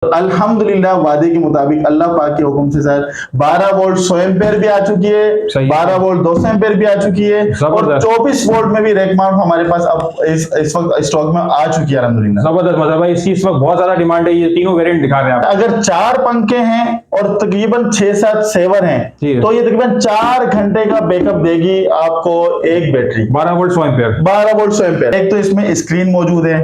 अल्हम्दुलिल्लाह वादे के मुताबिक अल्लाह पाक के हुक्म से सर 12 वोल्ट 100 एम्पेयर भी आ चुकी है, 12 वोल्ट 200 एम्पेयर भी आ चुकी है और 24 वोल्ट में भी रेक माउंट हमारे पास अब इस वक्त स्टॉक में आ चुकी है अल्हम्दुलिल्लाह। जबरदस्त, मतलब भाई इसकी इस वक्त बहुत ज्यादा डिमांड है। ये तीनों वेरिएंट दिखा रहे हैं आप। अगर 4 पंखे हैं और तकरीबन 6-7 सेवर हैं तो ये तकरीबन 4 घंटे का बैकअप देगी आपको एक battery 12 volt 100 ampere. 12 volt 100 ampere. एक तो इसमें स्क्रीन मौजूद है,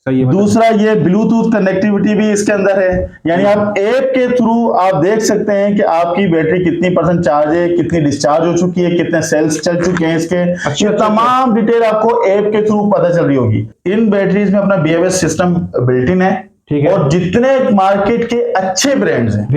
दूसरा ये ब्लूटूथ कनेक्टिविटी भी इसके अंदर है, यानी आप ऐप के थ्रू आप देख सकते हैं कि आपकी बैटरी कितनी परसेंट चार्ज है, कितनी डिस्चार्ज हो चुकी है, कितने सेल्स चल चुके हैं इसके। ये तमाम डिटेल आपको ऐप के थ्रू पता चल रही होगी। इन बैटरीज में अपना BMS सिस्टम बिल्ट इन है, ठीक है। और जितने मार्केट के अच्छे ब्रांड्स हैं,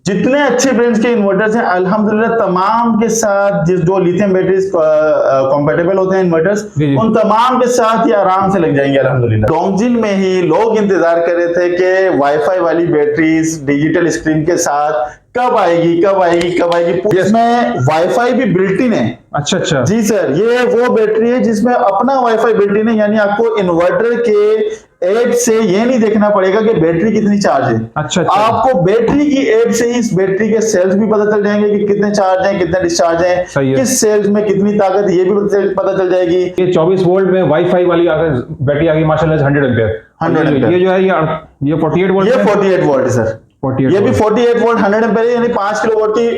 जितने अच्छे ब्रांड्स के इन्वर्टर्स हैं अल्हम्दुलिल्लाह तमाम के साथ जो लिथियम बैटरीज कंपैटिबल होते हैं इन्वर्टर्स, उन तमाम के साथ ये आराम से लग जाएंगे अल्हम्दुलिल्लाह। डोंगजिन में ही लोग इंतजार कर रहे थे कि वाईफाई वाली बैटरीज डिजिटल स्क्रीन के साथ कब आएगी कब आएगी कब आएगी। इसमें वाईफाई भी बिल्ट इन है। अच्छा जी सर, ये वो बैटरी है जिसमें अपना वाईफाई बिल्ट इन है, यानी आपको इन्वर्टर के ऐप से ये नहीं देखना पड़ेगा कि बैटरी कितनी चार्ज है। अच्छा। आपको बैटरी की ऐप से ही इस बैटरी के सेल्स भी पता चल जाएंगे कि कितने चार्ज हैं, कितने डिस्चार्ज हैं, किस सेल्स में कितनी ताकत है, ये भी पता चल जाएगी। ये 24 वोल्ट में वाईफाई वाली बैटरी आ गई माशाल्लाह, 100 एम्पीयर। 100 एम्पीयर। ये जो है ये 48 वोल्ट। ये 48 वोल्ट है सर। 48 ये भी 48 वोल्ट 100 एम्पीयर यानी 5 किलोवाट की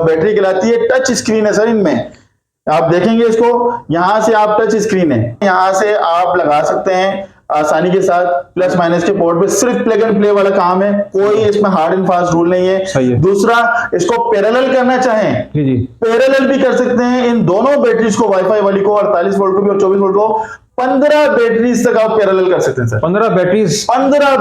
बैटरी कहलाती है। टच स्क्रीन है सर इनमें, आप देखेंगे इसको, यहां से आप टच स्क्रीन है, यहां से आप लगा सकते हैं आसानी के साथ। प्लस माइनस के पोर्ट पे सिर्फ प्लग एंड प्ले वाला काम है, कोई इसमें हार्ड एंड फास्ट रूल नहीं है। दूसरा, इसको पैरेलल करना चाहें जी पैरेलल भी कर सकते हैं। इन दोनों बैटरीज को, वाईफाई वाली को 48 वोल्ट को भी और 24 वोल्ट को 15 बैटरीज तक आप पैरेलल कर सकते हैं सर। 15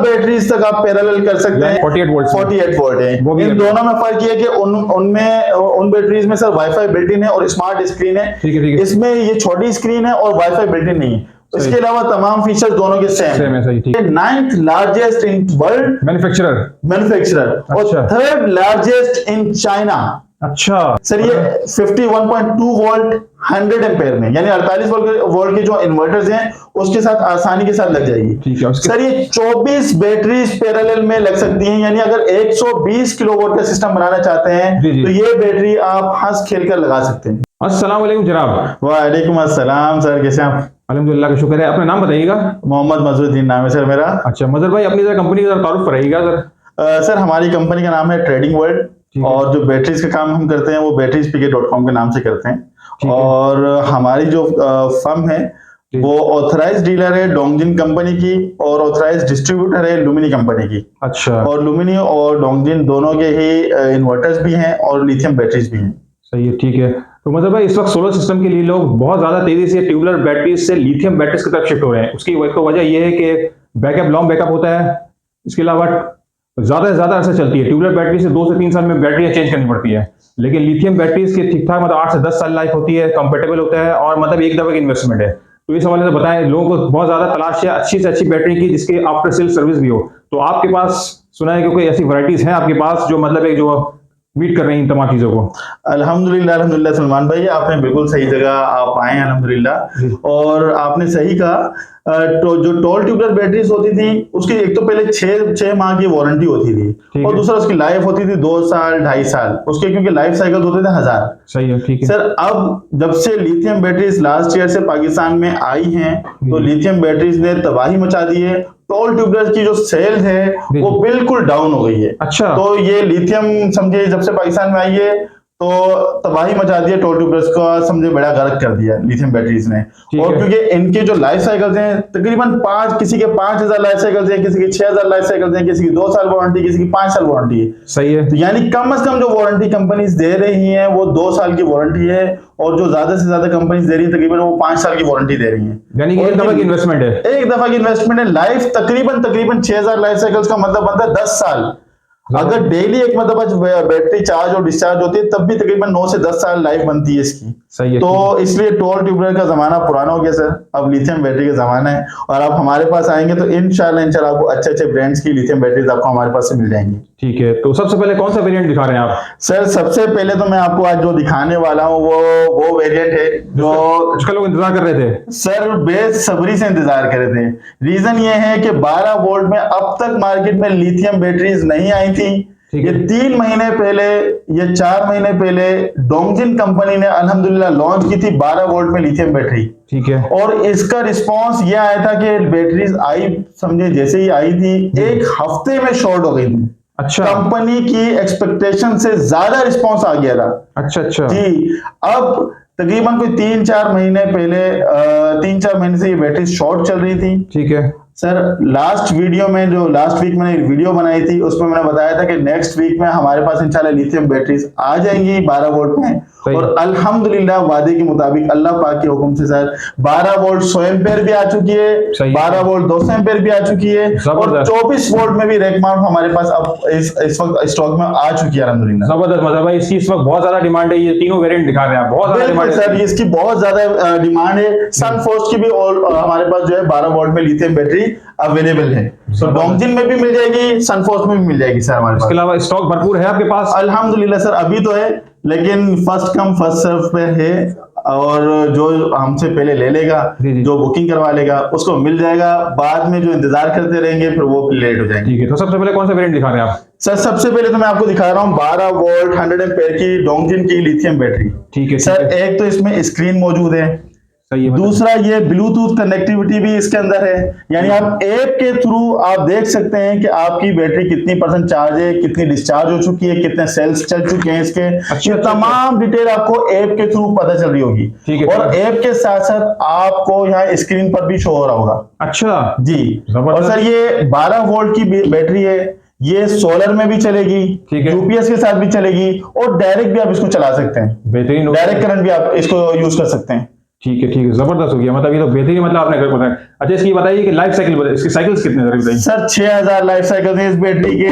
बैटरीज तक आप पैरेलल कर सकते हैं। 48 वोल्ट है। इन दोनों में फर्क ये है कि उन बैटरीज में सर वाईफाई बिल्ट इन है और स्मार्ट स्क्रीन है। इसमें ये छोटी स्क्रीन है और वाईफाई बिल्ट इन नहीं है। इसके अलावा तमाम फीचर दोनों के सेम है। सही, ठीक है। 9th largest in world manufacturer और 3rd लार्जेस्ट इन चाइना। अच्छा सर, ये 51.2 वोल्ट 100 एम्पेयर में, यानी 48 वोल्ट के जो इन्वर्टर्स हैं उसके साथ आसानी के साथ लग जाएगी। ठीक है। सर, ये 24 बैटरीज पैरेलल में लग सकती हैं, यानी अगर 120 किलोवाट का सिस्टम बनाना चाहते हैं तो ये बैटरी आप हंस खेल कर लगा सकते हैं। अस्सलाम वालेकुम जनाब। वालेकुम अस्सलाम सर, कैसे हैं? अल्हम्दुलिल्लाह का शुक्र है। अपना नाम बताइएगा। मोहम्मद मजहरुद्दीन नाम है सर मेरा। अच्छा मजहर भाई, अपनी कंपनी का तारुफ कराइएगा सर। सर, हमारी कंपनी का नाम है ट्रेडिंग वर्ल्ड और जो बैटरीज का काम हम करते हैं वो batteriespk.com के नाम से करते हैं। और हमारी जो फर्म है वो ऑथराइज्ड डीलर है डोंगजिन कंपनी की और ऑथराइज्ड डिस्ट्रीब्यूटर है लुमिनी कंपनी की। अच्छा। और लुमिनी और डोंगजिन दोनों के ही इन्वर्टर्स भी हैं और लिथियम बैटरीज भी हैं। सही है, ठीक है। तो मतलब भाई इस वक्त सोलर सिस्टम के लिए लोग बहुत ज्यादा तेजी से ट्यूबुलर बैटरीज से लिथियम बैटरीज की तरफ शिफ्ट हो रहे हैं। उसकी वजह यह है कि बैकअप लॉन्ग बैकअप होता है, इसके अलावा ज्यादा से ज्यादा अरसा चलती है। ट्यूबुलर बैटरी से 2 से 3 साल में बैटरी चेंज करनी पड़ती है, लेकिन लिथियम बैटरीज की ठीक ठाक मतलब 8 से 10 साल लाइफ होती है, कंफर्टेबल होता है और मतलब एक दफे की इन्वेस्टमेंट है। तो इस हवाले से बताएं, लोगों को बहुत ज्यादा तलाश है अच्छी से अच्छी बैटरी की जिसके आफ्टर सेल सर्विस भी हो। तो आपके पास सुना है कि कोई ऐसी वैरायटीज हैं आपके पास जो मतलब एक जो मीट कर रहे हैं इन तमाम चीजों को? अल्हम्दुलिल्लाह सलमान भाई, आपने बिल्कुल सही जगह आप आए हैं अल्हम्दुलिल्लाह। और आपने सही कहा, तो जो टॉल ट्यूबुलर बैटरीज होती थी उसकी एक तो पहले 6 माह की वारंटी होती थी और दूसरा उसकी लाइफ होती थी 2 साल 2.5 साल उसके, क्योंकि लाइफ साइकिल होते थे 1000। सही है, ठीक है सर। अब जब से लिथियम बैटरीज लास्ट ईयर से पाकिस्तान में आई हैं तो लिथियम बैटरीज ने तबाही मचा दी है। टॉल ट्यूबुलर की जो सेल है वो बिल्कुल डाउन हो गई है। अच्छा। तो ये लिथियम समझे जब से पाकिस्तान में आई है तो तबाही मचा दिया, टॉल ट्यूबुलर्स का समझे बड़ा गर्क कर दिया लिथियम बैटरीज ने। और क्योंकि इनके जो लाइफ साइकिल्स हैं तकरीबन 5, किसी के 5000 लाइफ साइकिल्स हैं, किसी के 6000 लाइफ साइकिल्स हैं, किसी की 2 साल वारंटी, किसी की 5 साल वारंटी है। सही है। तो यानी कम से कम जो वारंटी कंपनीज दे रही हैं वो 2 साल की वारंटी है और जो ज्यादा से ज्यादा कंपनीज दे रही है तकरीबन वो 5 साल की वारंटी दे रही है। यानी एक दफा की इन्वेस्टमेंट है। एक दफा की इन्वेस्टमेंट है। लाइफ तकरीबन 6000 लाइफ साइकिल्स का मतलब बनता है 10 साल। अगर डेली एक मतलब बैटरी चार्ज और डिस्चार्ज होती है तब भी तकरीबन 9 से 10 साल लाइफ बनती है इसकी। सही है। तो इसलिए टॉल ट्यूबलर का जमाना पुराना हो गया सर, अब लिथियम बैटरी का जमाना है। और आप हमारे पास आएंगे तो इंशाल्लाह आपको अच्छे अच्छे ब्रांड्स की लिथियम बैटरीज आपको हमारे पास से मिल जाएंगी। ठीक है, तो सबसे पहले कौन सा वेरिएंट दिखा रहे हैं आप? सर सबसे पहले तो मैं आपको आज जो दिखाने वाला हूँ वो वेरिएंट है जो उसका लोग इंतजार कर रहे थे। सर बेसब्री से इंतजार कर रहे थे। रीजन ये है कि 12 वोल्ट में अब तक मार्केट में लिथियम बैटरीज नहीं आई थी। ये 3 महीने पहले, ये 4 महीने पहले डोंगजिन कंपनी ने अल्हम्दुलिल्लाह लॉन्च की थी 12 वोल्ट में लिथियम बैटरी। ठीक है। और इसका रिस्पांस ये आया था कि बैटरीज आई, समझे जैसे ही आई थी एक हफ्ते में शॉर्ट हो गई थी। अच्छा। कंपनी की एक्सपेक्टेशन से ज्यादा रिस्पांस आ गया था। अच्छा अच्छा जी। अब तकरीबन कोई 3-4 महीने पहले 3-4 महीने से ये बैटरी शॉर्ट चल रही थी। ठीक है सर लास्ट वीडियो में जो लास्ट वीक मैंने वीडियो बनाई थी उसमें मैंने बताया था कि नेक्स्ट वीक में हमारे पास इंशाल्लाह लिथियम बैटरीज आ जाएंगी 12 वोल्ट में। और अल्हम्दुलिल्लाह वादे के मुताबिक अल्लाह पाक के हुक्म से सर 12 वोल्ट 100 एम्पेयर भी आ चुकी है, 12 वोल्ट 200 एम्पेयर भी आ चुकी है और 24 वोल्ट में भी रैक माउंट हमारे पास अब इस वक्त स्टॉक में आ चुकी है अल्हम्दुलिल्लाह। जबरदस्त। मतलब भाई इसकी इस वक्त बहुत ज्यादा डिमांड है, ये तीनों वेरिएंट दिखा रहे हैं, बहुत ज्यादा डिमांड है सर, इसकी बहुत ज्यादा डिमांड है। सनफोर्स की भी हमारे पास जो है 12 वोल्ट में लिथियम बैटरी अवेलेबल है। तो डोंगजिन में भी मिल जाएगी, सनफोर्स में भी मिल जाएगी सर हमारे पास। इसके अलावा स्टॉक भरपूर है आपके पास? अल्हम्दुलिल्लाह सर अभी तो है, लेकिन फर्स्ट कम फर्स्ट सर्व पे है। और जो हमसे पहले ले लेगा, जो बुकिंग करवा लेगा उसको मिल जाएगा। बाद में जो इंतजार करते रहेंगे फिर वो लेट हो जाएंगे। ठीक है, तो सबसे पहले कौन सा वेरिएंट दिखा रहे हैं आप? सर सबसे पहले तो मैं आपको दिखा रहा हूँ 12 वोल्ट 100 एम्पेयर की डोंगजिन की लिथियम बैटरी। ठीक है सर, एक तो इसमें स्क्रीन मौजूद है, सही है। दूसरा ये ब्लूटूथ कनेक्टिविटी भी इसके अंदर है, यानी आप ऐप के थ्रू आप देख सकते हैं कि आपकी बैटरी कितनी % चार्ज है, कितनी डिस्चार्ज हो चुकी है, कितने सेल्स चल चुके हैं इसके। अच्छा, तमाम डिटेल आपको ऐप के थ्रू पता चल रही होगी। ठीक है। और ऐप के साथ साथ आपको यहाँ स्क्रीन पर भी शो हो रहा होगा। अच्छा जी। और सर ये 12 वोल्ट की बैटरी है, ये सोलर में भी चलेगी, यूपीएस के साथ भी चलेगी और डायरेक्ट भी आप इसको चला सकते हैं। बेहतरीन, डायरेक्ट करंट भी आप इसको यूज कर सकते हैं। ठीक है जबरदस्त हो गया। मतलब ये तो बेहतरीन, मतलब आपने कर बताया। अच्छा इसकी बताइए कि लाइफ साइकिल बताइए, इसकी साइकिल्स कितने बताइए? सर 6000 लाइफ साइकिल हैं इस बैटरी के।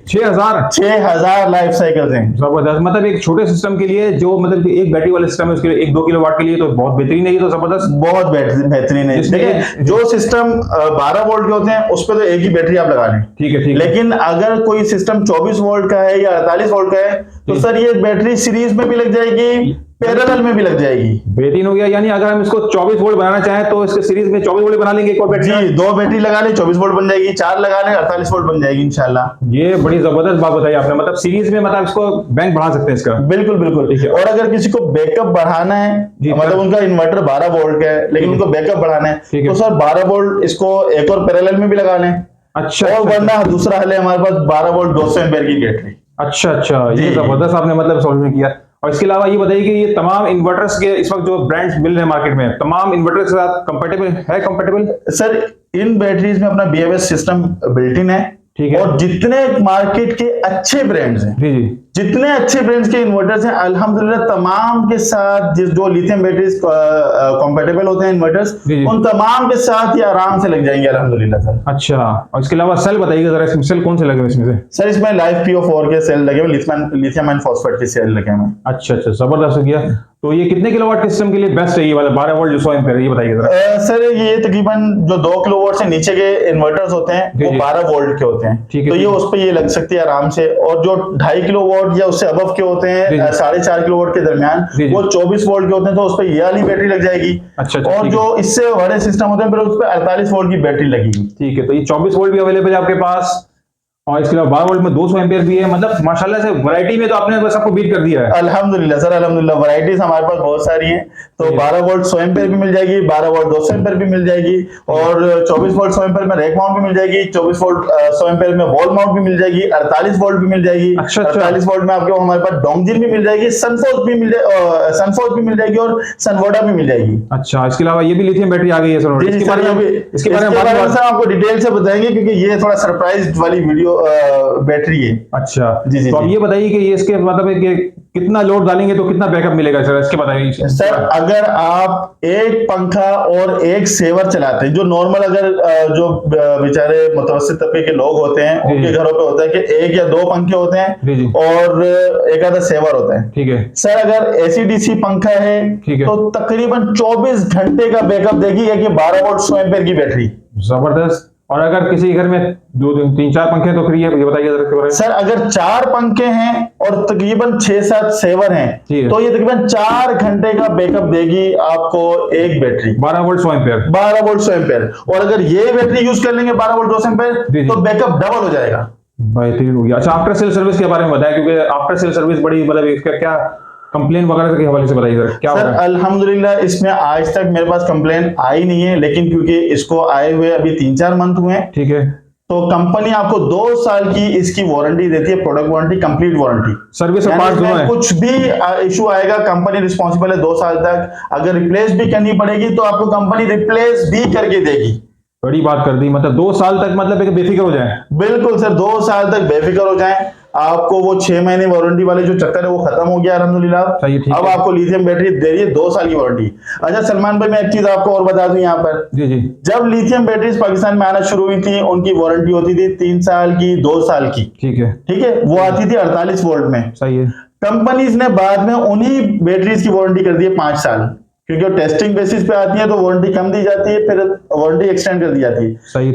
6000 लाइफ साइकिल हैं। जबरदस्त। मतलब एक छोटे सिस्टम के लिए, जो मतलब एक बैटरी वाले सिस्टम है उसके लिए 1-2 किलोवाट के लिए तो बहुत बेहतरीन है, ये तो जबरदस्त, बहुत बेहतरीन है। देखिए जो सिस्टम 12 वोल्ट के होते हैं उस पर तो एक ही बैटरी आप लगा लें, ठीक है। लेकिन अगर कोई सिस्टम 24 वोल्ट का है या 48 वोल्ट का है तो सर ये बैटरी सीरीज में भी लग जाएगी, पैरेलल में भी लग जाएगी। बेहतरीन हो गया। यानी अगर हम इसको 24 वोल्ट बनाना चाहें तो इसके सीरीज में 24 वोल्ट बना लेंगे एक और बैटरी। जी, 2 बैटरी लगा ले 24 वोल्ट बन जाएगी, 4 लगा ले 48 वोल्ट बन जाएगी इंशाल्लाह। ये बड़ी जबरदस्त बात बताई आपने। मतलब सीरीज में मतलब इसको बैंक बढ़ा सकते हैं इसका। बिल्कुल बिल्कुल। और अगर किसी को बैकअप बढ़ाना है, मतलब उनका इन्वर्टर 12 वोल्ट का है लेकिन उनको बैकअप बढ़ाना है तो सर 12 वोल्ट इसको एक और पैरेलल में भी लगा लें। अच्छा। और वरना दूसरा हल है हमारे पास 12 वोल्ट 200 एम्पीयर की बैटरी। अच्छा, ये जबरदस्त आपने मतलब सॉल्व किया। और इसके अलावा ये बताइए कि ये तमाम इन्वर्टर्स के इस वक्त जो ब्रांड्स मिल रहे हैं मार्केट में, तमाम इन्वर्टर के साथ कंपैटिबल है? सर इन बैटरीज में अपना BMS सिस्टम बिल्ट इन है, ठीक है। और जितने मार्केट के अच्छे ब्रांड्स हैं, जी, जितने अच्छे ब्रांड्स के इन्वर्टर्स हैं अल्हम्दुलिल्लाह तमाम के साथ जो लिथियम बैटरीज कंपैटिबल होते हैं इन्वर्टर्स, उन तमाम के साथ ये आराम से लग जाएंगे अल्हम्दुलिल्लाह सर। अच्छा, और इसके अलावा सेल बताइएगा जरा, इसमें सेल कौन से लगे हुए इसमें से? सर इसमें लाइफ PO4 के सेल लगे हुए, लिथियम आयन फॉस्फेट के सेल लगे हुए। अच्छा, जबरदस्त हो गया। तो ये कितने किलोवाट के सिस्टम के लिए बेस्ट है ये वाला 12 वोल्ट जो 100 एम्पीयर, ये बताइए जरा। सर ये तकरीबन जो 2 किलोवाट से नीचे के इन्वर्टर्स होते हैं वो 12 वोल्ट के होते हैं, तो ये उस पे ये लग सकती है आराम से। और जो 2.5 किलोवाट या उससे अबव के होते हैं 4.5 किलोवाट के दरमियान, वो 24 वोल्ट के होते हैं, तो उस पे ये वाली बैटरी लग जाएगी। अच्छा, और जो इससे बड़े सिस्टम होते हैं फिर उस पे 48 वोल्ट की बैटरी लगेगी। ठीक है, तो ये 24 वोल्ट भी अवेलेबल है आपके पास और इसके अलावा 12 वोल्ट में 200 एम्पीयर भी है। मतलब माशाल्लाह से वैरायटी में तो आपने बस आपको बीट कर दिया है। अल्हम्दुलिल्लाह सर, अल्हम्दुलिल्लाह वैरायटीज हमारे पास बहुत सारी हैं। तो 12 वोल्ट 100 एम्पीयर भी मिल जाएगी, 12 वोल्ट 200 एम्पीयर भी मिल जाएगी और 24 वोल्ट 100 एम्पीयर में रैक माउंट भी मिल जाएगी, 24 वोल्ट 100 एम्पीयर में वॉल माउंट भी मिल जाएगी, 48 वोल्ट भी मिल जाएगी। 48 वोल्ट में आपको हमारे पास डोंगजिन भी मिल जाएगी, सनफोर्स भी मिल जाएगी और सनवोडा भी मिल जाएगी। अच्छा, इसके अलावा ये भी लिथियम बैटरी आ गई है सर। इसके बारे में आपको डिटेल से बताएंगे क्योंकि ये थोड़ा सरप्राइज वाली वीडियो बैटरी है। अच्छा जी जी तो अब जी। ये बताइए कि ये इसके मतलब है कि कितना लोड डालेंगे तो कितना बैकअप मिलेगा सर, इसके बताइए सर अगर आप एक पंखा और एक सेवर चलाते हैं, जो नॉर्मल अगर जो बेचारे मुतवस्सित तबके के लोग होते हैं उनके घरों पे होता है कि एक या दो पंखे होते हैं और एक आधा सेवर होता है। ठीक है सर अगर एसी डीसी पंखा है तो तकरीबन 24 घंटे का बैकअप देगी, एक 12 वोल्ट 100 एम्पीयर की बैटरी। जबरदस्त। और अगर किसी घर में दो तीन चार पंखे तो फिर ये बताइए जरा इसके बारे में। सर अगर 4 पंखे हैं और तकरीबन 6-7 सेवर हैं तो ये तकरीबन 4 घंटे का बैकअप देगी आपको एक battery, 12 volt 100 ampere. 12 volt 100 ampere. और अगर ये बैटरी यूज कर लेंगे 12 वोल्ट 200 एम्पीयर तो बैकअप डबल हो जाएगा। बेहतरीन हो गया। अच्छा आफ्टर सेल सर्विस के बारे में बताया, क्योंकि आफ्टर सेल सर्विस बड़ी मतलब इसका क्या कंप्लेन वगैरह के हवाले से बताइए सर क्या सर अल्हम्दुलिल्लाह इसमें आज तक मेरे पास कंप्लेन आई नहीं है, लेकिन क्योंकि इसको आए हुए अभी 3-4 मंथ हुए हैं, ठीक है, तो कंपनी आपको 2 साल की इसकी वारंटी देती है, product warranty, complete warranty. Service और पार्ट्स दोनों है। कुछ भी इशू आएगा कंपनी रिस्पॉन्सिबल है 2 साल तक। अगर रिप्लेस भी करनी पड़ेगी तो आपको कंपनी रिप्लेस भी करके देगी। बड़ी बात कर दी, मतलब 2 साल तक मतलब एक बेफिक्र हो जाए। बिल्कुल सर 2 साल तक बेफिक्र हो जाए। आपको वो 6 महीने वारंटी वाले जो चक्कर है वो खत्म हो गया अल्हम्दुलिल्लाह। अब आपको लिथियम बैटरी दे रही है 2 साल की वारंटी। अच्छा सलमान भाई मैं एक चीज आपको और बता दूं यहाँ पर, जी जी, जब लिथियम बैटरीज पाकिस्तान में आना शुरू हुई थी उनकी वारंटी होती थी 3 साल की, 2 साल की। ठीक है, वो आती थी 48 वोल्ट में। सही है। कंपनीज ने बाद में उन्हीं बैटरीज की वारंटी कर दी है 5 साल, क्योंकि टेस्टिंग बेसिस पे आती है तो वारंटी कम दी जाती है, फिर वारंटी एक्सटेंड कर दी जाती है।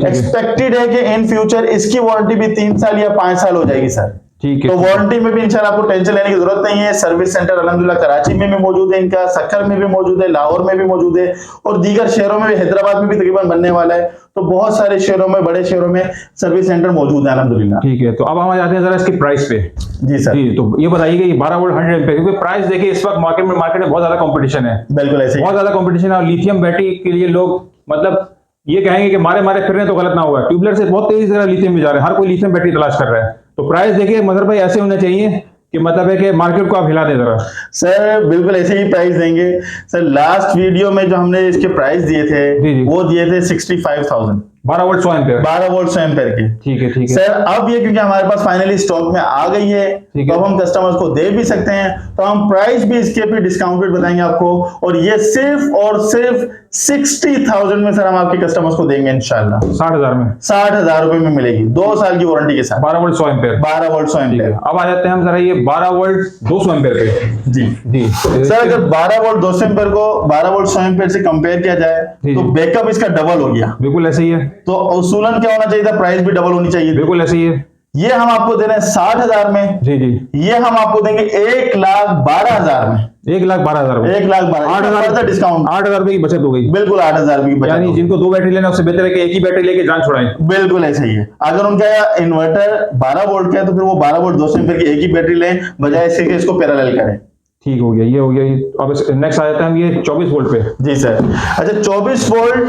एक्सपेक्टेड है कि इन फ्यूचर इसकी वारंटी भी 3 साल या 5 साल हो जाएगी सर। ठीक है, तो वारंटी में भी इंशाल्लाह आपको टेंशन लेने की जरूरत नहीं है। सर्विस सेंटर अल्हम्दुलिल्लाह कराची में भी मौजूद है इनका, सक्खर में भी मौजूद है, लाहौर में भी मौजूद है और दीगर शहरों में भी, हैदराबाद में भी तकरीबन बनने वाला है। तो बहुत सारे शहरों में, बड़े शहरों में सर्विस सेंटर मौजूद है अल्हम्दुलिल्लाह। ठीक है, तो अब हम आ जाते हैं जरा इसकी प्राइस पे। जी सर जी, तो ये बताइए कि 12 वोल्ट 100 एम्पीयर, क्योंकि प्राइस देखिए इस वक्त मार्केट में बहुत ज्यादा कंपटीशन है। बिल्कुल ऐसे बहुत ज्यादा कंपटीशन है और लिथियम बैटरी के लिए लोग मतलब ये कहेंगे कि मारे मारे फिर रहे तो गलत ना होगा। ट्यूबलर से बहुत तेजी से लिथियम में जा रहे हैं, हर कोई लिथियम बैटरी तलाश कर रहा है। तो प्राइस देखिए मजहर भाई ऐसे होने चाहिए कि मतलब है कि मार्केट को आप हिला दे जरा। सर बिल्कुल ऐसे ही प्राइस देंगे सर। लास्ट वीडियो में जो हमने इसके प्राइस दिए थे वो दिए थे 65,000, 12 वोल्ट 100 एम्पीयर, 12 वोल्ट 100 एम्पीयर के। ठीक है सर अब ये क्योंकि हमारे पास फाइनली स्टॉक में आ गई है तो अब हम कस्टमर्स को दे भी सकते हैं, तो हम प्राइस भी इसके पे डिस्काउंटेड बताएंगे आपको। और ये सिर्फ और सिर्फ 60,000 में सर हम आपके कस्टमर्स को देंगे इंशाल्लाह। 60,000 में, 60,000 रुपए में मिलेगी 2 साल की वारंटी के साथ, 12 वोल्ट 100 एम्पीयर, 12 वोल्ट 100 एम्पीयर। अब आ जाते हैं हम जरा ये 12 वोल्ट 200 एम्पीयर पे। जी जी सर, अगर 12 वोल्ट 200 एम्पीयर को 12 वोल्ट 100 एम्पीयर से कंपेयर किया जाए तो बैकअप इसका डबल हो गया। बिल्कुल ऐसे ही है। तो उसूलन क्या होना चाहिए था, प्राइस भी डबल होनी चाहिए। बिल्कुल ऐसे ही है। ये हम आपको दे रहे हैं 60,000 में। जी जी, ये हम आपको देंगे 1,12,000 में। 1,12,000 में, 1,12,000, 8,000 डिस्काउंट, 8,000 रुपए की बचत हो गई। बिल्कुल 8,000 रुपए की बचत। यानी जिनको 2 बैटरी लेना उससे बेहतर है कि एक ही बैटरी लेके जान छुड़ाएं। बिल्कुल ऐसा ही है। अगर उनका इन्वर्टर 12 वोल्ट का है तो फिर वो 12 वोल्ट 200 एम्पीयर की एक ही बैटरी लें, बजाय इसके कि इसको पैरेलल करें। ठीक हो गया, ये हो गया। अब नेक्स्ट आ जाता है हम ये 24 वोल्ट पे। जी सर। अच्छा 24 वोल्ट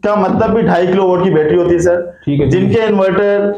का मतलब भी 2.5 किलो वोल्ट की बैटरी होती है सर। ठीक है। जिनके इन्वर्टर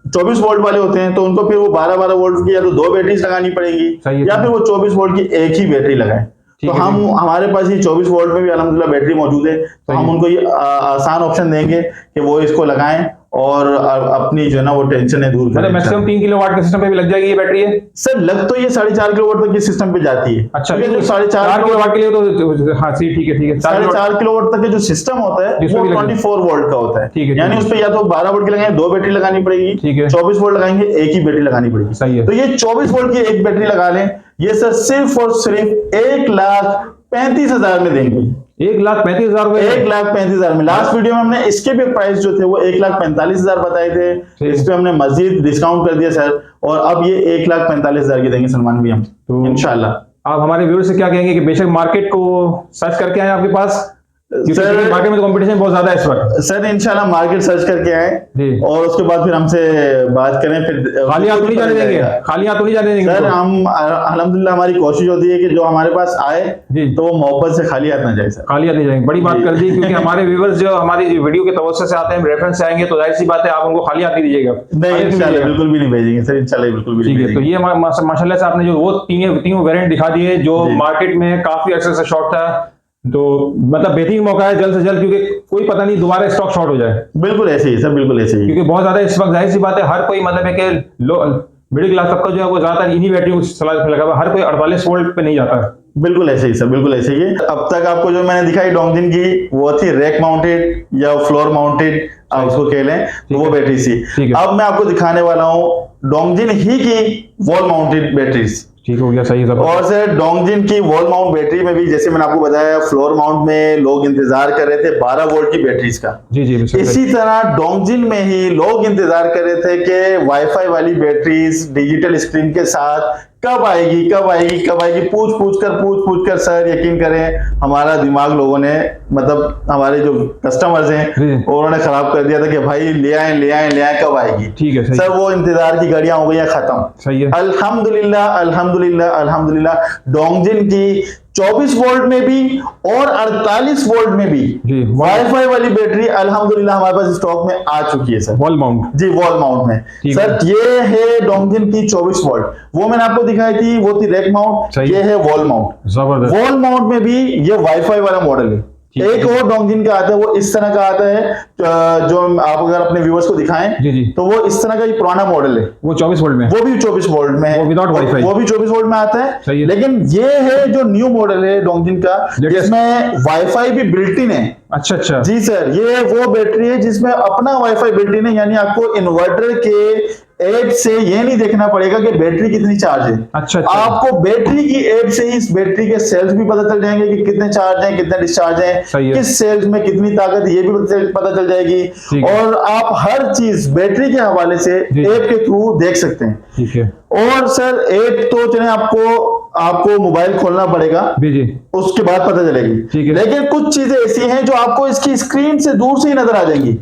24 वोल्ट वाले होते हैं तो उनको फिर वो 12-12 वोल्ट की या तो 2 बैटरीज लगानी पड़ेंगी या फिर वो 24 वोल्ट की एक ही बैटरी लगाएं। तो हम हमारे पास ये 24 वोल्ट में भी अल्हम्दुलिल्लाह बैटरी मौजूद है, तो हम उनको ये आसान ऑप्शन देंगे कि वो इसको लगाएं और अपनी जो है ना वो टेंशन है दूर करें। मतलब मैक्सिमम 3 किलोवाट के सिस्टम पे भी लग जाएगी ये बैटरी है सर। लग तो ये 4.5 किलोवाट तक के सिस्टम पे जाती है। अच्छा, जो 4.5 किलोवाट के लिए तो हाँ ठीक है 4.5 किलोवाट तक के जो सिस्टम होता है वो 24 वोल्ट का होता है। यानी उस पे या तो 12 वोल्ट की लगाएंगे 2 बैटरी लगानी पड़ेगी, 24 वोल्ट लगाएंगे एक ही बैटरी लगानी पड़ेगी। सही है। तो ये 24 वोल्ट की एक बैटरी लगा लें, ये सर सिर्फ और सिर्फ 1,35,000 में देंगे। 1,35,000 रुपए, 1,35,000 में। लास्ट वीडियो में हमने इसके भी प्राइस जो थे वो 1,45,000 बताए थे, इस पे हमने मजीद डिस्काउंट कर दिया सर, और अब ये 1,45,000 की देंगे सलमान भी हम तो इंशाल्लाह। आप हमारे व्यूअर्स से क्या कहेंगे कि बेशक मार्केट को सर्च करके आए आपके पास, सर मार्केट में तो कंपटीशन बहुत ज्यादा है इस वक्त। सर इंशाल्लाह मार्केट सर्च करके आए और उसके बाद फिर हमसे बात करें। फिर खाली हाथ नहीं जाने देंगे, खाली हाथ नहीं जाने देंगे सर। हम अल्हम्दुलिल्लाह हमारी कोशिश होती है कि जो हमारे पास आए तो वो मोहब्बत से खाली हाथ ना जाए सर। खाली हाथ नहीं जाएंगे, बड़ी बात कर दी, क्योंकि हमारे व्यूअर्स जो हमारी वीडियो के तवज्जो से आते हैं, रेफरेंस से आएंगे, तो जाहिर सी बात है आप उनको खाली हाथ नहीं दीजिएगा। नहीं इंशाल्लाह बिल्कुल भी नहीं भेजेंगे सर, इंशाल्लाह बिल्कुल भी। ठीक है, तो ये माशाल्लाह से आपने जो वो तीनों वेरिएंट दिखा दिए जो मार्केट में काफी अर्से से शॉर्ट था, तो मतलब बेहतरीन मौका है जल्द से जल्द, क्योंकि कोई पता नहीं दोबारा स्टॉक शॉर्ट हो जाए। बिल्कुल ऐसे ही सर, बिल्कुल ऐसे ही, क्योंकि बहुत ज्यादा इस वक्त जाहिर सी बात है, हर कोई मतलब है कि मिडिल क्लास तबका जो है वो ज्यादातर इन्हीं बैटरी को सलाह पे लगा हुआ है, हर कोई 48 वोल्ट पे नहीं जाता है। बिल्कुल ऐसे ही सर, बिल्कुल ऐसे ही है। अब तक आपको जो मैंने दिखाई डोंगजिन की, वो थी रैक माउंटेड या फ्लोर माउंटेड, आप उसको कह लें, तो वो बैटरी थी। अब मैं आपको दिखाने वाला हूँ डोंगजिन ही की वॉल माउंटेड बैटरीज। ठीक हो गया, सही है। और सर डोंगजिन की वॉल माउंट बैटरी में भी, जैसे मैंने आपको बताया, फ्लोर माउंट में लोग इंतजार कर रहे थे 12 वोल्ट की बैटरीज का। जी जी, इसी तरह डोंगजिन में ही लोग इंतजार कर रहे थे कि वाईफाई वाली बैटरीज डिजिटल स्क्रीन के साथ कब आएगी, कब आएगी, कब आएगी, पूछ पूछ कर सर यकीन करें हमारा दिमाग लोगों ने, मतलब हमारे जो कस्टमर्स हैं उन्होंने खराब कर दिया था कि भाई ले आए ले आए ले आए, कब आएगी। ठीक है, सर वो इंतजार की घड़ियां हो गई हैं खत्म। सही है, अल्हम्दुलिल्लाह अल्हम्दुलिल्लाह अल्हम्दुलिल्लाह। डोंगजिन की 24 वोल्ट में भी और 48 वोल्ट में भी वाईफाई वाली बैटरी अल्हम्दुलिल्लाह हमारे पास स्टॉक में आ चुकी है सर। वॉल माउंट, जी वॉल माउंट में सर, ये है डोंगजिन की 24 वोल्ट, वो मैंने आपको दिखाई थी, वो थी रैक माउंट, ये है वॉल माउंट। जबरदस्त। वॉल माउंट में भी ये वाईफाई वाला मॉडल है। एक और डोंगजिन का आता है, वो इस तरह का आता है, जो आप अगर अपने व्यूअर्स को दिखाएं तो वो इस तरह का ही पुराना मॉडल है, वो 24 वोल्ट में, वो भी 24 वोल्ट में है, वो विदाउट वाईफाई, वो भी 24 वोल्ट में आता है। लेकिन ये है जो न्यू मॉडल है डोंगजिन का, जिसमें वाईफाई भी बिल्ट इन है। अच्छा अच्छा, जी सर, ये वो बैटरी है जिसमें अपना वाईफाई बिल्ट इन है, यानी आपको इन्वर्टर के ऐप से ये नहीं देखना पड़ेगा कि बैटरी कितनी चार्ज है। अच्छा, आपको बैटरी की ऐप से ही इस बैटरी के सेल्स भी पता चल जाएंगे कि कितने चार्ज हैं, कितने डिस्चार्ज हैं, किस सेल्स में कितनी ताकत है, ये भी पता चल जाएगी। और आप हर चीज बैटरी के हवाले से ऐप के थ्रू देख सकते हैं। ठीक है। और सर ऐप तो चले आपको मोबाइल खोलना पड़ेगा, उसके बाद पता चलेगी। लेकिन कुछ चीजें ऐसी हैं जो आपको इसकी स्क्रीन से दूर से ही नजर आ जाएंगी।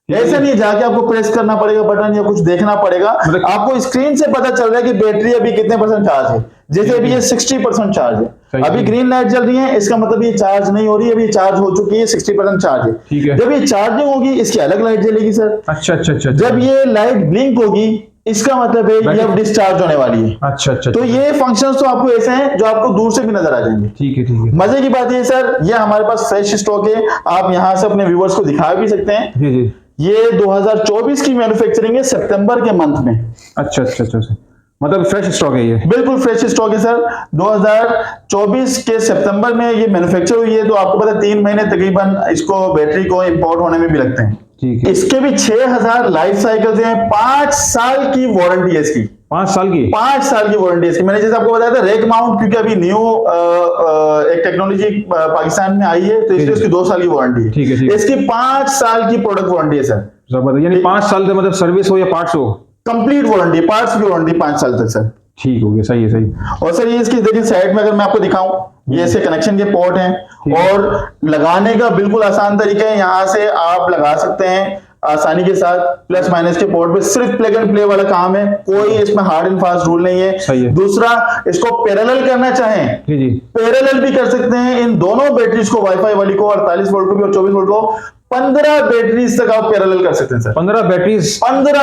ऐसा नहीं जाके आपको प्रेस करना पड़ेगा बटन या कुछ देखना पड़ेगा, आपको स्क्रीन से पता चल रहा है कि बैटरी अभी कितने % चार्ज है। जैसे अभी ये 60% चार्ज है, अभी ग्रीन लाइट जल रही है, इसका मतलब ये चार्ज नहीं हो रही है, अभी चार्ज हो चुकी है, 60% चार्ज है। ठीक है। जब ये चार्जिंग होगी इसकी अलग लाइट जलेगी सर। अच्छा अच्छा अच्छा। जब ये लाइट ब्लिंक होगी इसका मतलब है ये अब डिस्चार्ज होने वाली है। अच्छा अच्छा। तो ये फंक्शंस तो आपको ऐसे हैं जो आपको दूर से भी नजर आ जाएंगे। ठीक है ठीक है। मजे की बात ये सर, ये हमारे पास फ्रेश स्टॉक है, आप यहाँ से अपने व्यूअर्स को दिखा भी सकते हैं। जी जी। ये 2024 की मैन्युफैक्चरिंग है, सितंबर के मंथ में। अच्छा अच्छा अच्छा, मतलब फ्रेश स्टॉक है ये? बिल्कुल फ्रेश स्टॉक है सर, 2024 के सितंबर में ये मैन्युफैक्चर हुई है। तो आपको पता है 3 महीने तकरीबन इसको बैटरी को इंपोर्ट होने में भी लगते हैं। ठीक है। इसके भी 6000 लाइफ साइकिल्स हैं, 5 साल की वारंटी है इसकी। 5 साल की? 5 साल की वारंटी है इसकी। मैंने जैसे आपको बताया था रैक माउंट, क्योंकि अभी न्यू एक टेक्नोलॉजी पाकिस्तान में आई है, तो इसलिए उसकी 2 साल की वारंटी है। ठीक है। इसकी 5 साल की प्रोडक्ट वारंटी है सर। जबरदस्त। यानी 5 साल से मतलब सर्विस हो या पार्ट्स हो, कंप्लीट वारंटी, पार्ट्स की वारंटी 5 साल तक सर। ठीक हो गया, सही है सही। और सर ये इसकी देखिए साइड में अगर मैं आपको दिखाऊं, ये ऐसे कनेक्शन के पोर्ट हैं और लगाने का बिल्कुल आसान तरीका है। यहाँ से आप लगा सकते हैं आसानी के साथ, प्लस माइनस के पोर्ट पे। सिर्फ प्लग एंड प्ले वाला काम है, कोई इसमें हार्ड एंड फास्ट रूल नहीं है। सही है। दूसरा, इसको पैरेलल करना चाहें पैरेलल भी कर सकते हैं। इन दोनों बैटरीज को, वाईफाई वाली को, 48 वोल्ट को भी और 24 वोल्ट को, 15 बैटरीज तक आप पैरेलल कर सकते हैं सर। 15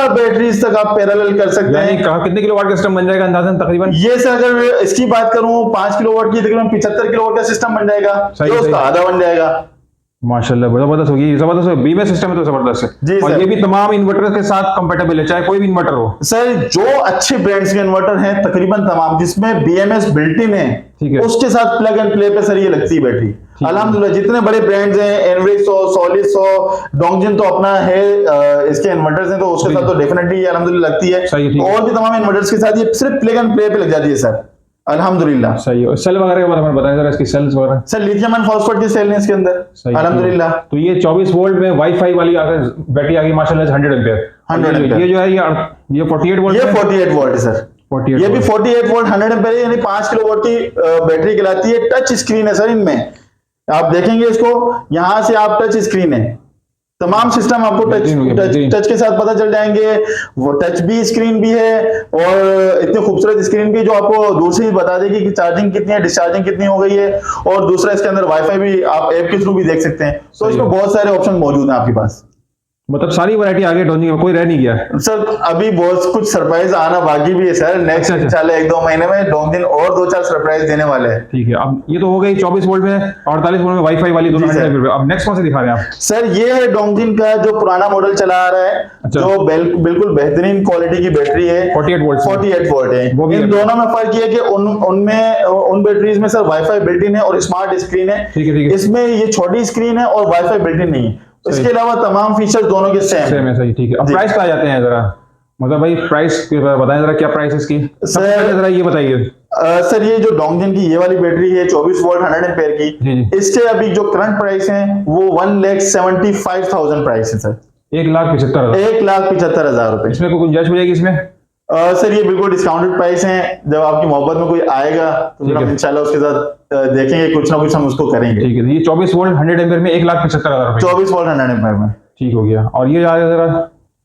बैटरीज तक आप पैरेलल कर सकते हैं। कहा कितने किलोवाट का सिस्टम बन जाएगा अंदाजन तकरीबन? ये सर अगर इसकी बात करूं 5 किलोवाट की, तकरीबन 75 किलोवाट का सिस्टम बन जाएगा, जो उसका आधा बन जाएगा। माशाल्लाह, जबरदस्त होगी, जबरदस्त है। बीएमएस सिस्टम है तो जबरदस्त है जी और सर। ये भी तमाम इन्वर्टर के साथ कंपैटिबल है, चाहे कोई भी इन्वर्टर हो सर। जो अच्छे ब्रांड्स के इन्वर्टर हैं तकरीबन तमाम जिसमें बीएमएस बिल्ट इन है, उसके साथ प्लग एंड प्ले पे सर ये लगती है बैटरी। अल्हम्दुलिल्लाह जितने बड़े ब्रांड्स हैं, एनरिक्स हो, सोलिस हो, डोंगजिन तो अपना है, इसके इन्वर्टर्स हैं तो उसके साथ तो डेफिनेटली अल्हम्दुलिल्लाह लगती है। और भी तमाम इन्वर्टर्स के साथ ये सिर्फ प्लग एंड प्ले पे लग जाती है सर, अल्हम्दुलिल्लाह। सही है। सेल वगैरह के बारे में बताएं जरा, इसकी सेल्स वगैरह। सर लिथियम आयन फॉस्फेट की सेल है इसके अंदर, अल्हम्दुलिल्लाह। तो ये 24 वोल्ट में वाईफाई वाली बैटरी आ गई माशाल्लाह, 100 एम्पीयर। 100 एम्पीयर। ये जो है ये 48 वोल्ट, ये 48 वोल्ट है सर। 48 ये भी 48 वोल्ट 100 एम्पीयर है, यानी 5 किलोवाट की बैटरी कहलाती है। टच स्क्रीन है सर इनमें, आप देखेंगे इसको, यहां से आप टच स्क्रीन है, तमाम सिस्टम आपको टच के साथ पता चल जाएंगे। वो टच भी स्क्रीन भी है और इतनी खूबसूरत स्क्रीन भी जो आपको दूर से ही बता देगी कि चार्जिंग कितनी है, डिस्चार्जिंग कितनी हो गई है। और दूसरा इसके अंदर वाईफाई भी आप ऐप के थ्रू भी देख सकते हैं। तो इसमें बहुत सारे ऑप्शन मौजूद हैं आपके पास। मतलब सारी वैरायटी आ गई डोंजिंग में, कोई रह नहीं गया। सर अभी बहुत कुछ सरप्राइज आना बाकी भी है सर, नेक्स्ट अच्छा। इंशाल्लाह 1-2 महीने में डोंगिन और 2-4 सरप्राइज देने वाले हैं। ठीक है, अब ये तो हो गई 24 वोल्ट में, 48 वोल्ट में वाईफाई वाली दोनों जी सर। 100 रुपए। अब नेक्स्ट कौन से दिखा रहे हैं आप? सर ये है डोंगिन का जो पुराना मॉडल चला आ रहा है, अच्छा। जो बिल्कुल बेहतरीन क्वालिटी की बैटरी है, 48 वोल्ट 48 वोल्ट है। वो भी इन है। दोनों में फर्क ये है कि उन बैटरीज में सर वाईफाई बिल्ट इन है और स्मार्ट स्क्रीन है। ठीक है। इसमें ये छोटी स्क्रीन है और वाईफाई बिल्ट इन नहीं है। इसके अलावा तमाम फीचर्स दोनों के सेम है। सही, ठीक है। अब प्राइस पे आ जाते हैं जरा, मतलब भाई प्राइस बताएं जरा, क्या प्राइस है इसकी सर? जरा ये बताइए। सर ये जो डोंगिन की ये वाली बैटरी है 24 वोल्ट 100 एम्पेयर की, जी। इसके अभी जो करंट प्राइस है वो 1,75,000 प्राइस है सर। 1,75,000। 1,75,000 रुपए। इसमें कोई गुंजाइश हो जाएगी इसमें? सर ये बिल्कुल डिस्काउंटेड प्राइस है। जब आपकी मोहब्बत में कोई आएगा तो फिर हम इंशाल्लाह उसके साथ देखेंगे, कुछ ना कुछ हम उसको करेंगे। ठीक है, ये 24 वोल्ट 100 एम्पियर में 1,75,000 रुपए। 24 वोल्ट 100 एम्पियर में। ठीक हो गया। और ये आ गया जरा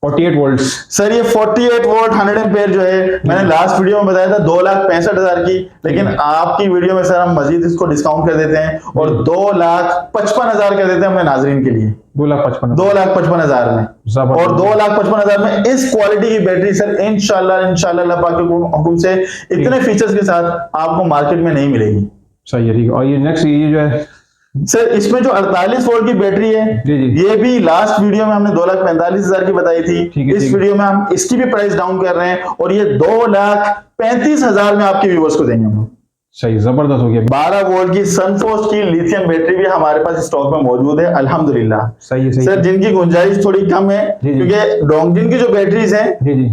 48 वोल्ट। सर ये 48 वोल्ट 100 एम्पियर जो है, मैंने लास्ट वीडियो में बताया था 2,65,000 की, लेकिन आपकी वीडियो में सर हम मजीद इसको डिस्काउंट कर देते हैं और 2,55,000 कर देते हैं अपने नाजरीन के लिए। 2,55,000 में और 2,55,000 में इस क्वालिटी की बैटरी सर इंशाल्लाह अल्लाह पाक के हुक्म से इतने फीचर्स के साथ आपको मार्केट में नहीं मिलेगी। सही है, ठीक है। और ये नेक्स्ट ये जो है सर इसमें जो 48 वोल्ट की बैटरी है, ये भी लास्ट वीडियो में हमने 2,45,000 की बताई थी। इस वीडियो में हम इसकी भी प्राइस डाउन कर रहे हैं और ये 2,35,000 में आपके व्यूअर्स को देंगे हम। सही, जबरदस्त हो गया। 12 वोल्ट की सनफोर्स की लिथियम बैटरी भी हमारे पास स्टॉक में मौजूद है अल्हम्दुलिल्लाह। सही है। सर जिनकी गुंजाइश थोड़ी कम है, क्योंकि डोंगिन की जो बैटरीज हैं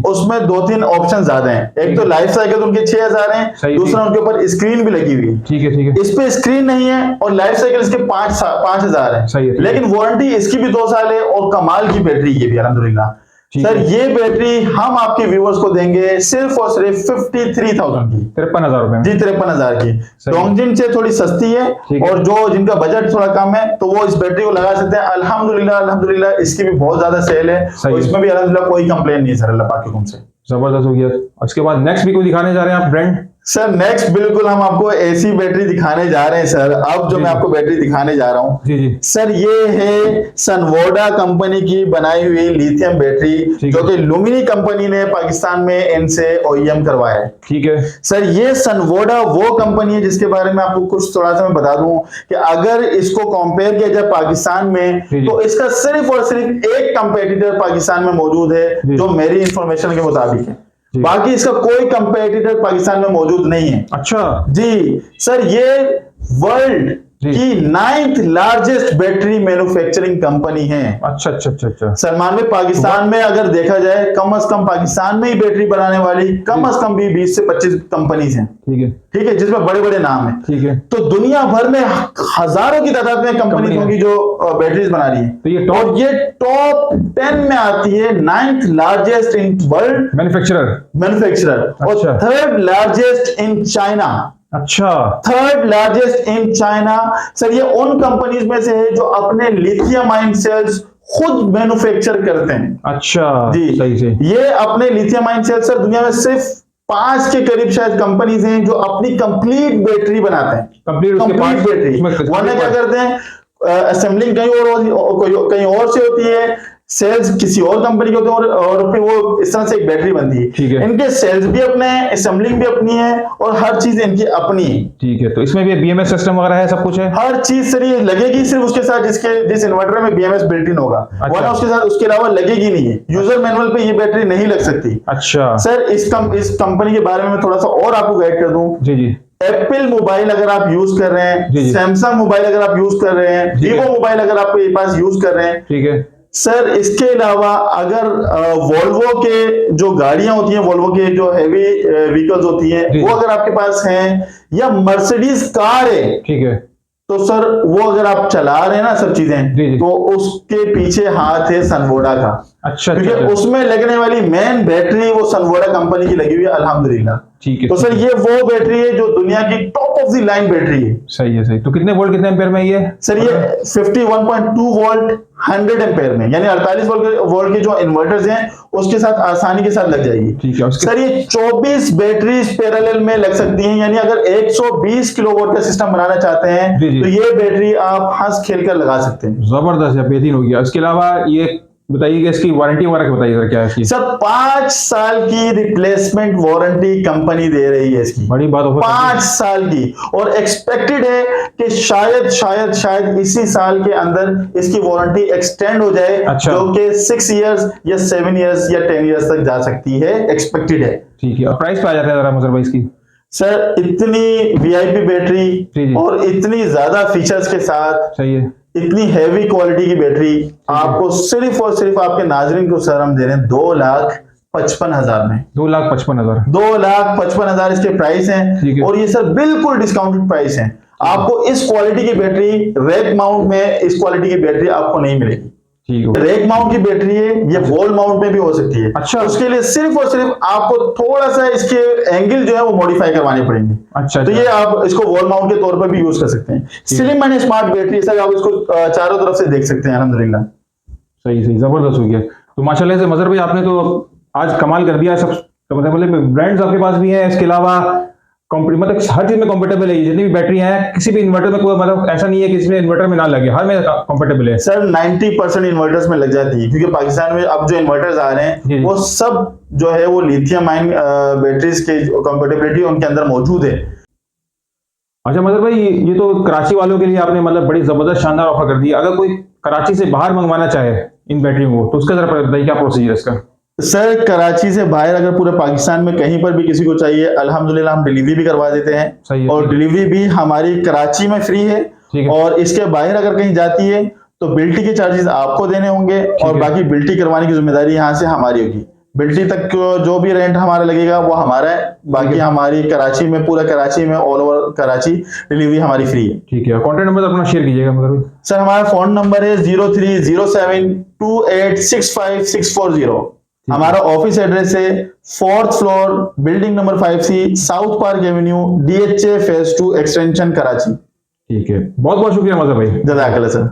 उसमें 2-3 ऑप्शन ज्यादा हैं। एक तो लाइफ साइकिल उनके 6,000 है, दूसरा उनके ऊपर स्क्रीन भी लगी हुई है। ठीक है। इस पे स्क्रीन नहीं है और लाइफ साइकिल इसके 5,000 है, लेकिन वारंटी इसकी भी 2 साल है और कमाल की बैटरी ये भी अल्हम्दुलिल्लाह। सर ये बैटरी हम आपके व्यूअर्स को देंगे सिर्फ और सिर्फ 53,000 की, 53,000 रुपए। जी 53,000 की। डोंगिन से थोड़ी सस्ती है और जो जिनका बजट थोड़ा कम है तो वो इस बैटरी को लगा सकते हैं। अल्हम्दुलिल्लाह इसकी भी बहुत ज्यादा सेल है और इसमें भी अल्हम्दुलिल्लाह कोई कंप्लेन नहीं है सर, अल्लाह पाक के हुक्म से। जबरदस्त हो गया। उसके बाद नेक्स्ट भी कोई दिखाने जा रहे हैं आप ब्रांड? सर नेक्स्ट बिल्कुल हम आपको ऐसी बैटरी दिखाने जा रहे हैं सर। अब जो मैं आपको बैटरी दिखाने जा रहा हूँ सर, ये है सनवोडा कंपनी की बनाई हुई लिथियम बैटरी, जो कि लुमिनी कंपनी ने पाकिस्तान में इनसे OEM करवाया है। ठीक है सर, ये सनवोडा वो कंपनी है जिसके बारे में आपको कुछ थोड़ा सा मैं बता दूं कि अगर इसको कंपेयर किया जाए पाकिस्तान में तो इसका सिर्फ और सिर्फ एक कंपेटिटर पाकिस्तान में मौजूद है जो मेरी इंफॉर्मेशन के मुताबिक है। बाकी इसका कोई कंपेटिटर पाकिस्तान में मौजूद नहीं है। अच्छा जी सर, ये वर्ल्ड की 9th largest battery manufacturing company है। अच्छा। सलमान में पाकिस्तान में अगर देखा जाए कम से कम पाकिस्तान में ही बैटरी बनाने वाली कम से कम भी 20 से 25 कंपनीज हैं। ठीक है, जिसमें बड़े बड़े नाम हैं। ठीक है, तो दुनिया भर में हजारों की तादाद में कंपनी होंगी जो बैटरीज बना रही है। तो ये टॉप 10 में आती है, 9th largest in world manufacturer और 3rd लार्जेस्ट इन चाइना। अच्छा, 3rd largest in China. Sir ये उन कंपनीज में से है जो अपने लिथियम आयन सेल्स खुद मैन्युफैक्चर करते हैं। अच्छा जी सही। ये अपने लिथियम आयन सेल्स सर दुनिया में सिर्फ 5 के करीब शायद कंपनीज हैं जो अपनी कंप्लीट बैटरी बनाते हैं। कंप्लीट बैटरी, वरना क्या करते हैं असेंबलिंग कहीं और से होती है, सेल्स किसी और कंपनी के होते हैं और फिर वो इस तरह से एक बैटरी बनती है। इनके सेल्स भी अपने हैं, असेंबलिंग भी अपनी है और हर चीज इनकी अपनी है। ठीक है, तो इसमें भी BMS सिस्टम वगैरह है, सब कुछ है, हर चीज सर ये लगेगी सिर्फ उसके साथ जिस इन्वर्टर में BMS बिल्ट इन होगा। वरना उसके साथ उसके अलावा लगेगी नहीं है। यूजर मैनुअल पे ये बैटरी नहीं लग सकती। अच्छा सर इस कंपनी के बारे में मैं थोड़ा सा और आपको गाइड कर दूं। जी एप्पल मोबाइल अगर आप यूज कर रहे हैं, सैमसंग मोबाइल अगर आप यूज कर रहे हैं, वीवो मोबाइल अगर आपके पास यूज कर रहे हैं, ठीक है सर इसके अलावा अगर वोल्वो के जो गाड़ियां होती हैं, वोल्वो के जो हैवी व्हीकल्स होती हैं, वो अगर आपके पास हैं या मर्सिडीज कार है, ठीक है, तो सर वो अगर आप चला रहे हैं ना सब चीजें, तो उसके पीछे हाथ है सनवोडा का। अच्छा, क्योंकि उसमें लगने वाली मेन बैटरी वो सनवोडा कंपनी की लगी हुई है अल्हम्दुलिल्लाह। ठीक है, तो सर ये वो बैटरी है जो दुनिया की top of the line battery है। सही। तो कितने वोल्ट कितने एम्पेयर में ये? सर ये 51.2 वोल्ट 100 एम्पेयर में, यानी 48 वोल्ट के जो इन्वर्टर्स हैं उसके साथ आसानी के साथ लग जाएगी। ठीक है, सर ये 24 बैटरीज पैरेलल में लग सकती हैं, यानी अगर 120 किलोवाट का सिस्टम बनाना चाहते हैं तो ये बैटरी आप हंस खेल कर लगा सकते हैं। जबरदस्त है, बेहतरीन हो गया। इसके अलावा ये बताइए कि इसकी वारंटी वगैरह की बताइए सर, क्या है इसकी? सर 5 साल की रिप्लेसमेंट वारंटी कंपनी दे रही है इसकी, बड़ी बात हो 5 साल की। और एक्सपेक्टेड है कि शायद शायद शायद इसी साल के अंदर इसकी वारंटी एक्सटेंड हो जाए, अच्छा। जो कि 6 इयर्स या 7 इयर्स या 10 इयर्स तक जा सकती है, एक्सपेक्टेड है। ठीक है, और प्राइस पे आ जाता है जरा मजहर भाई इसकी। सर इतनी वीआईपी जी, बैटरी जी। और इतनी ज्यादा फीचर्स के साथ, सही है। इतनी हैवी क्वालिटी की बैटरी आपको सिर्फ और सिर्फ आपके नाजरीन को सर हम दे रहे हैं 2,55,000 में। 2,55,000। 2,55,000 इसके प्राइस ठीक है। हैं, और ये सर बिल्कुल डिस्काउंटेड प्राइस है। आपको इस क्वालिटी की बैटरी रैक माउंट में इस क्वालिटी की बैटरी आपको नहीं मिलेगी। ठीक है। रैक माउंट की बैटरी है, ये वॉल माउंट में भी हो सकती है। अच्छा। उसके लिए सिर्फ और सिर्फ आपको थोड़ा सा इसके एंगल जो है वो मॉडिफाई करवाने पड़ेंगे। अच्छा, तो ये आप इसको वॉल माउंट के तौर पर भी यूज कर सकते हैं। Slim and smart battery sir, आप इसको चारों तरफ से देख सकते हैं अल्हम्दुलिल्लाह। सही सही, जबरदस्त हो गया। तो माशाल्लाह से मजहर भाई आपने तो आज कमाल कर दिया सब। तो मतलब ब्रांड्स आपके पास भी है, इसके अलावा मतलब हर चीज में कंफर्टेबल है। जितनी भी बैटरी है, किसी भी इन्वर्टर में कोई मतलब ऐसा नहीं है कि इसमें इन्वर्टर में ना लगे, हर में कंफर्टेबल है सर। 90% इन्वर्टर्स में लग जाती है, क्योंकि पाकिस्तान में अब जो इन्वर्टर्स आ रहे हैं वो सब जो है वो लिथियम आयन बैटरीज के कंपैटिबिलिटी उनके अंदर मौजूद है। अच्छा मजहर भाई, ये तो कराची वालों के लिए आपने मतलब बड़ी जबरदस्त शानदार ऑफर कर दी। अगर कोई कराची से बाहर मंगवाना चाहे इन बैटरियों को, तो उसका जरा बताइए क्या प्रोसीजर है इसका? सर कराची से बाहर अगर पूरे पाकिस्तान में कहीं पर भी किसी को चाहिए, अल्हम्दुलिल्लाह हम डिलीवरी भी करवा देते हैं। सही है। और डिलीवरी भी हमारी कराची में फ्री है। ठीक है। और इसके बाहर अगर कहीं जाती है तो बिल्टी के चार्जेस आपको देने होंगे, और बाकी बिल्टी करवाने की जिम्मेदारी यहाँ से हमारी होगी। बिल्टी तक जो भी रेंट हमारा लगेगा वो हमारा है। बाकी हमारी कराची में, पूरा कराची में, ऑल ओवर कराची डिलीवरी हमारी फ्री है। ठीक है, कॉन्टैक्ट नंबर अपना शेयर कीजिएगा मजहर भाई। सर हमारा फोन नंबर है 0307286564 हमारा ऑफिस एड्रेस है 4th floor, building number 5C, south park Avenue, DHA phase 2 extension, Karachi. ठीक है, बहुत बहुत शुक्रिया मजहर भाई। जज़ाकल्लाह सर।